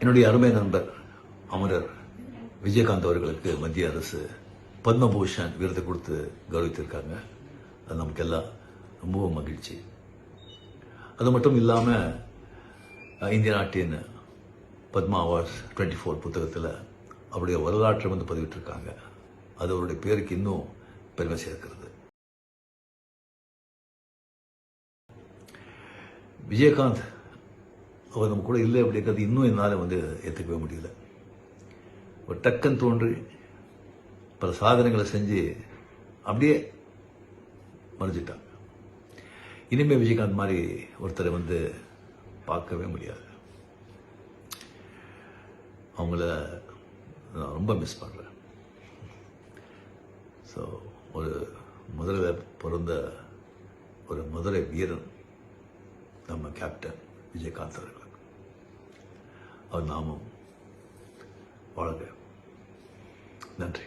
என்னுடைய அருமை நண்பர் அமரர் விஜயகாந்த் அவர்களுக்கு மத்திய அரசு பத்மபூஷன் விருது கொடுத்து கௌரவித்திருக்காங்க. அது நமக்கு எல்லாம் ரொம்பவும் மகிழ்ச்சி. அது மட்டும் இல்லாமல் இந்திய நாட்டின் பத்மா அவார்ட்ஸ் 24 புத்தகத்தில் அவருடைய வரலாற்றை பதிவிட்டிருக்காங்க. அது அவருடைய பேருக்கு இன்னும் பெருமை சேர்க்கிறது. விஜயகாந்த் அவர் நம்ம கூட இல்லை அப்படிங்கிறது இன்னும் என்னால் ஏற்றுக்கவே முடியல. ஒரு டக்குன்னு தோன்றி பல சாதனைகளை செஞ்சு அப்படியே மறைஞ்சிட்டாங்க. இனிமேல் விஜயகாந்த் மாதிரி ஒருத்தரை பார்க்கவே முடியாது. அவங்கள நான் ரொம்ப மிஸ் பண்ணுறேன். ஸோ ஒரு மதுரையில் பிறந்த ஒரு மதுரை வீரன் நம்ம கேப்டன் விஜயகாந்த் அவர்கள். அவர் நாமும் வாழ்க. நன்றி.